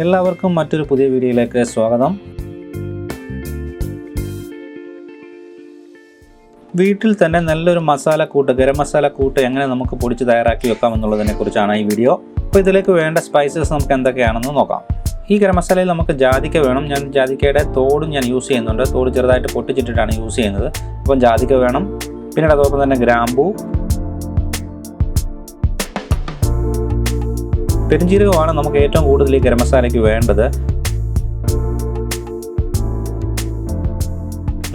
എല്ലാവർക്കും മറ്റൊരു പുതിയ വീഡിയോയിലേക്ക് സ്വാഗതം. വീട്ടിൽ തന്നെ നല്ലൊരു മസാലക്കൂട്ട്, ഗരം മസാലക്കൂട്ട് എങ്ങനെ നമുക്ക് പൊടിച്ച് തയ്യാറാക്കി വെക്കാം എന്നുള്ളതിനെ കുറിച്ചാണ് ഈ വീഡിയോ. അപ്പോൾ ഇതിലേക്ക് വേണ്ട സ്പൈസസ് നമുക്ക് എന്തൊക്കെയാണെന്ന് നോക്കാം. ഈ ഗരം മസാലയിൽ നമുക്ക് ജാതിക്ക വേണം. ഞാൻ ജാതിക്കയുടെ തോടും ഞാൻ യൂസ് ചെയ്യുന്നുണ്ട്. തോട് ചെറുതായിട്ട് പൊട്ടിച്ചിട്ടിട്ടാണ് യൂസ് ചെയ്യുന്നത്. അപ്പം ജാതിക്ക വേണം. പിന്നീട് അതോടൊപ്പം തന്നെ ഗ്രാമ്പൂ, പെരുംജീരകമാണ് നമുക്ക് ഏറ്റവും കൂടുതൽ ഈ ഗരം മസാലയ്ക്ക് വേണ്ടത്.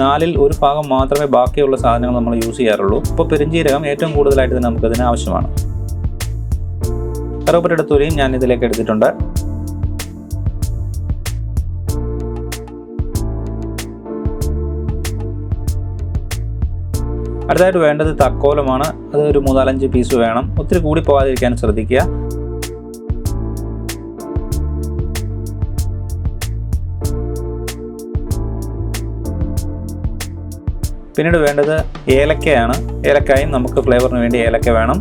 4ൽ 1 ഭാഗം മാത്രമേ ബാക്കിയുള്ള സാധനങ്ങൾ നമ്മൾ യൂസ് ചെയ്യാറുള്ളൂ. അപ്പോൾ പെരുംജീരകം ഏറ്റവും കൂടുതലായിട്ട് തന്നെ നമുക്കതിന് ആവശ്യമാണ്. കറുവപ്പട്ടയുടെ തൊലിയും ഞാൻ ഇതിലേക്ക് എടുത്തിട്ടുണ്ട്. അടുത്തായിട്ട് വേണ്ടത് തക്കോലമാണ്. അത് ഒരു 3-5 പീസ് വേണം. ഒത്തിരി കൂടി പോകാതിരിക്കാൻ ശ്രദ്ധിക്കുക. പിന്നീട് വേണ്ടത് ഏലക്കയാണ്. ഏലക്കായും നമുക്ക് ഫ്ലേവറിന് വേണ്ടി ഏലക്ക വേണം.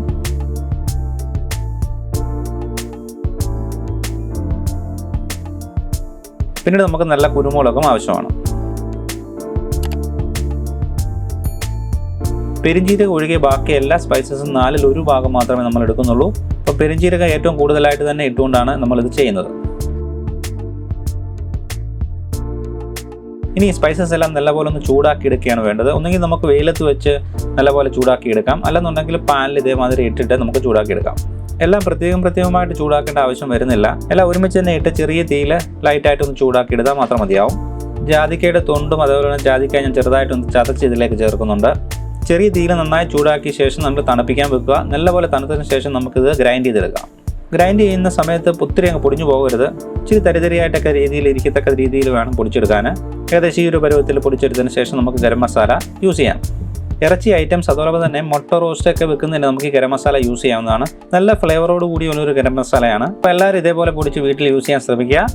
പിന്നീട് നമുക്ക് നല്ല കുരുമുളകും ആവശ്യമാണ്. പെരുംജീരകം ഒഴികെ ബാക്കി എല്ലാ സ്പൈസസും 4ൽ 1 ഭാഗം മാത്രമേ നമ്മൾ എടുക്കുന്നുള്ളൂ. അപ്പോൾ പെരുംജീരകം ഏറ്റവും കൂടുതലായിട്ട് തന്നെ ഇട്ടുകൊണ്ടാണ് നമ്മളിത് ചെയ്യുന്നത്. ഇനി സ്പൈസസ് എല്ലാം നല്ലപോലെ ഒന്ന് ചൂടാക്കി എടുക്കുകയാണ് വേണ്ടത്. ഒന്നെങ്കിൽ നമുക്ക് വെയിലത്ത് വെച്ച് നല്ലപോലെ ചൂടാക്കി എടുക്കാം, അല്ലെന്നുണ്ടെങ്കിൽ പാനിൽ ഇതേമാതിരി ഇട്ടിട്ട് നമുക്ക് ചൂടാക്കി എടുക്കാം. എല്ലാം പ്രത്യേകമായിട്ട് ചൂടാക്കേണ്ട ആവശ്യം വരുന്നില്ല. എല്ലാം ഒരുമിച്ച് തന്നെ ഇട്ട് ചെറിയ തീയിൽ ലൈറ്റായിട്ടൊന്ന് ചൂടാക്കി എടുത്താൽ മാത്രം മതിയാവും. ജാതിക്കയുടെ തൊണ്ടും അതേപോലെ തന്നെ ജാതിക്ക ഞാൻ ചെറുതായിട്ടൊന്ന് ചതച്ച് ഇതിലേക്ക് ചേർക്കുന്നുണ്ട്. ചെറിയ തീയിൽ നന്നായി ചൂടാക്കിയ ശേഷം നമ്മൾ തണുപ്പിക്കാൻ വെക്കുക. നല്ലപോലെ തണുത്തതിന് ശേഷം നമുക്കിത് ഗ്രൈൻഡ് ചെയ്തെടുക്കാം. ഗ്രൈൻഡ് ചെയ്യുന്ന സമയത്ത് ഒത്തിരി അങ്ങ് പൊടിഞ്ഞു പോകരുത്. ഇച്ചിരി തരിതരിയായിട്ടൊക്കെ രീതിയിൽ ഇരിക്കത്തക്ക രീതിയിൽ വേണം പൊടിച്ചെടുക്കാൻ. ഏകദേശം ഈ ഒരു പരുവത്തിൽ പൊടിച്ചെടുത്തതിന് ശേഷം നമുക്ക് ഗരം മസാല യൂസ് ചെയ്യാം. ഇറച്ചി ഐറ്റംസ് അതോടൊപ്പം തന്നെ മുട്ട റോസ്റ്റൊക്കെ വെക്കുന്നതിന് നമുക്ക് ഈ ഗരം മസാല യൂസ് ചെയ്യാവുന്നതാണ്. നല്ല ഫ്ലേവറോട് കൂടിയുള്ളൊരു ഗരം മസാലയാണ്. അപ്പോൾ എല്ലാവരും ഇതേപോലെ പൊടിച്ച് വീട്ടിൽ യൂസ് ചെയ്യാൻ ശ്രമിക്കുക.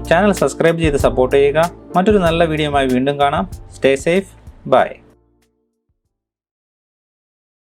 ചാനൽ സബ്സ്ക്രൈബ് ചെയ്ത് സപ്പോർട്ട് ചെയ്യുക. മറ്റൊരു നല്ല വീഡിയോയുമായി വീണ്ടും കാണാം. Stay safe. ബൈ.